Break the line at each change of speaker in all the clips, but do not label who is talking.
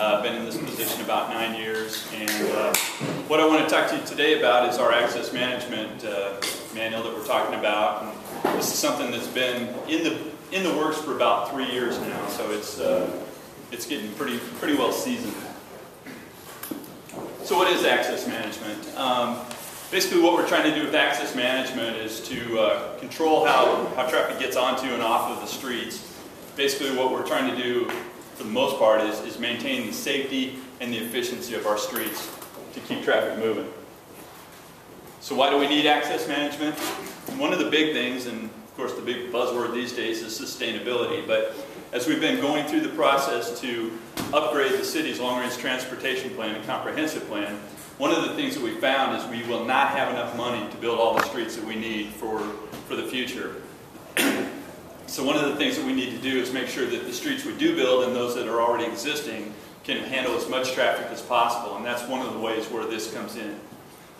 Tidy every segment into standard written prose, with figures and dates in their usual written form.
Been in this position about 9 years, and what I want to talk to you today about is our access management manual that we're talking about. And this is something that's been in the works for about 3 years now, so it's getting pretty well seasoned. So what is access management? Basically what we're trying to do with access management is to control how traffic gets onto and off of the streets. Basically what we're trying to do for the most part is maintain the safety and the efficiency of our streets to keep traffic moving. So why do we need access management? One of the big things, and of course the big buzzword these days, is sustainability. But as we've been going through the process to upgrade the city's long-range transportation plan and comprehensive plan, one of the things that we found is we will not have enough money to build all the streets that we need for the future. So one of the things that we need to do is make sure that the streets we do build and those that are already existing can handle as much traffic as possible, and that's one of the ways where this comes in.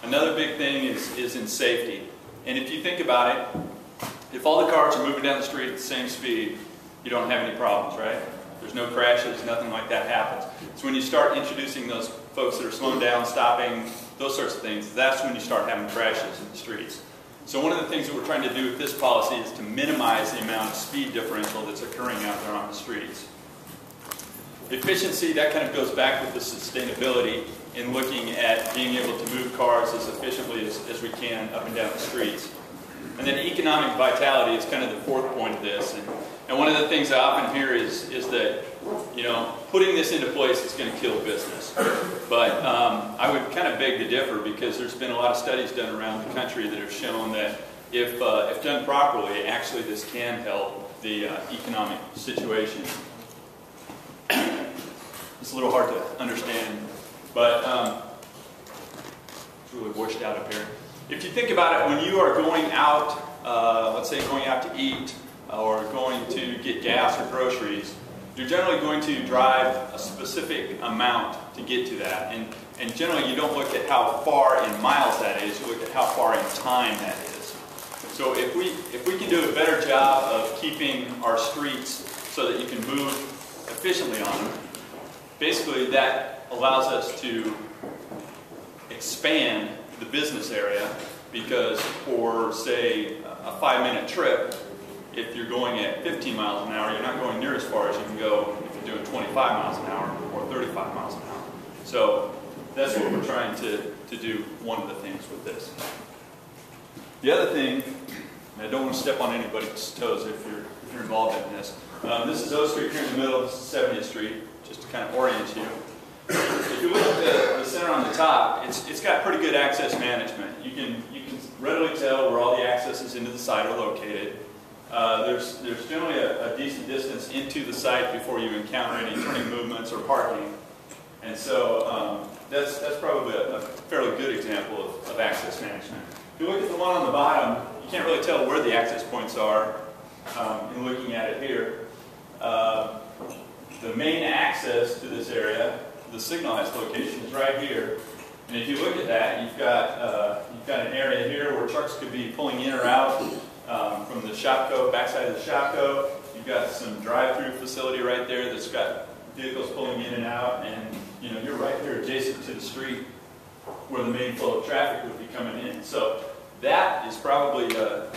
Another big thing is in safety. And if you think about it, if all the cars are moving down the street at the same speed, you don't have any problems, right? There's no crashes, nothing like that happens. So when you start introducing those folks that are slowing down, stopping, those sorts of things, that's when you start having crashes in the streets. So one of the things that we're trying to do with this policy is to minimize the amount of speed differential that's occurring out there on the streets. Efficiency, that kind of goes back with the sustainability in looking at being able to move cars as efficiently as we can up and down the streets. And then economic vitality is kind of the fourth point of this. And one of the things I often hear is that, you know, putting this into place is going to kill business. But I would kind of beg to differ, because there's been a lot of studies done around the country that have shown that if done properly, actually this can help the economic situation. It's a little hard to understand, but it's really washed out up here. If you think about it, when you are going out, let's say going out to eat or going to get gas or groceries, you're generally going to drive a specific amount to get to that. And generally you don't look at how far in miles that is, you look at how far in time that is. So if we can do a better job of keeping our streets so that you can move efficiently on them, basically that allows us to expand the business area, because for, say, a 5-minute trip, if you're going at 15 miles an hour, you're not going near as far as you can go if you're doing 25 miles an hour or 35 miles an hour. So that's what we're trying to do, one of the things with this. The other thing, and I don't want to step on anybody's toes if you're involved in this, this is O Street here in the middle, this is 70th Street, just to kind of orient you. If you look at the center on the top, it's got pretty good access management. You can readily tell where all the accesses into the site are located. There's generally a decent distance into the site before you encounter any turning movements or parking. And so that's probably a fairly good example of access management. If you look at the one on the bottom, you can't really tell where the access points are in looking at it here. The main access to this area, the signalized location, is right here. And if you look at that, you've got an area here where trucks could be pulling in or out from the Shopko, backside of the Shopko. You've got some drive-through facility right there that's got vehicles pulling in and out, and you know, you're right here adjacent to the street where the main flow of traffic would be coming in. So that is probably a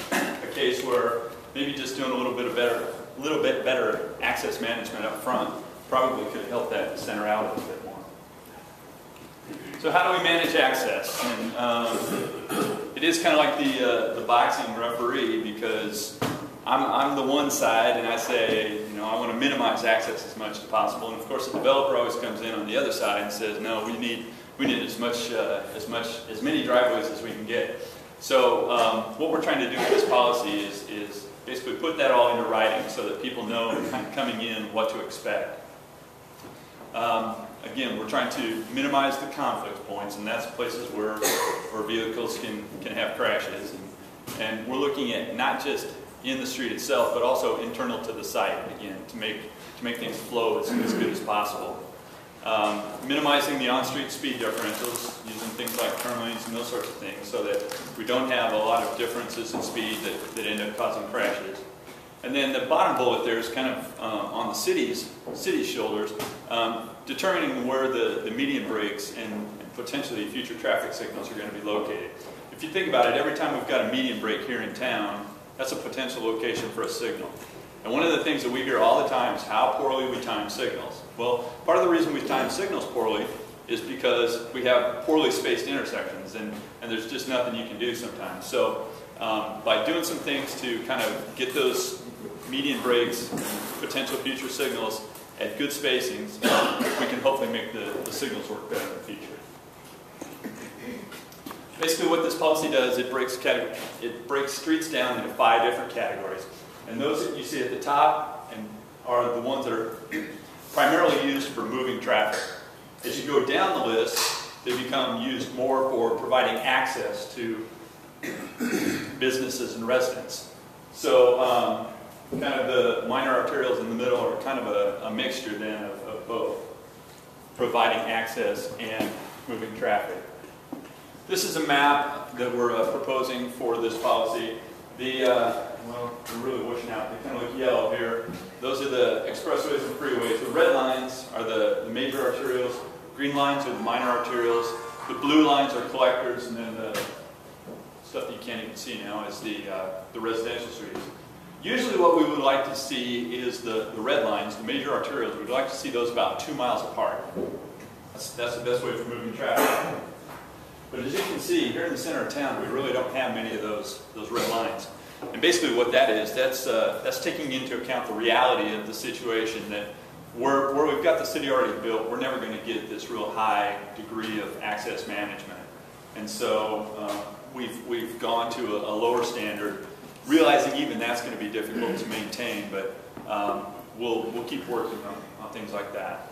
case where maybe just doing a little bit better access management up front probably could help that center out a little bit more. So how do we manage access? And it is kind of like the boxing referee, because I'm the one side and I say, you know, I want to minimize access as much as possible, and of course the developer always comes in on the other side and says, no, we need as many driveways as we can get. So what we're trying to do with this policy is basically put that all into writing so that people know kind of coming in what to expect. Again, we're trying to minimize the conflict points, and that's places where vehicles can have crashes. And we're looking at not just in the street itself, but also internal to the site, again, to make things flow as good as possible. Minimizing the on-street speed differentials, using things like turn lanes and those sorts of things, so that we don't have a lot of differences in speed that end up causing crashes. And then the bottom bullet there is kind of on the city's shoulders, determining where the median breaks and potentially future traffic signals are going to be located. If you think about it, every time we've got a median break here in town, that's a potential location for a signal. And one of the things that we hear all the time is how poorly we time signals. Well, part of the reason we time signals poorly is because we have poorly spaced intersections, and there's just nothing you can do sometimes. So by doing some things to kind of get those median breaks and potential future signals at good spacings, we can hopefully make the signals work better in the future. Basically what this policy does, it breaks streets down into 5 different categories. And those that you see at the top are the ones that are primarily used for moving traffic. As you go down the list, they become used more for providing access to businesses and residents. So kind of the minor arterials in the middle are kind of a mixture then of both, providing access and moving traffic. This is a map that we're proposing for this policy. Well, they're really washing out. They kind of look yellow here. Those are the expressways and freeways. The red lines are the major arterials. Green lines are the minor arterials. The blue lines are collectors, and then the stuff that you can't even see now is the residential streets. Usually what we would like to see is the red lines, the major arterials. We'd like to see those about 2 miles apart. That's the best way for moving traffic. But as you can see, here in the center of town, we really don't have many of those red lines. And basically what that is, that's taking into account the reality of the situation that where we've got the city already built, we're never going to get this real high degree of access management. And so we've gone to a lower standard, realizing even that's going to be difficult to maintain, but we'll keep working on things like that.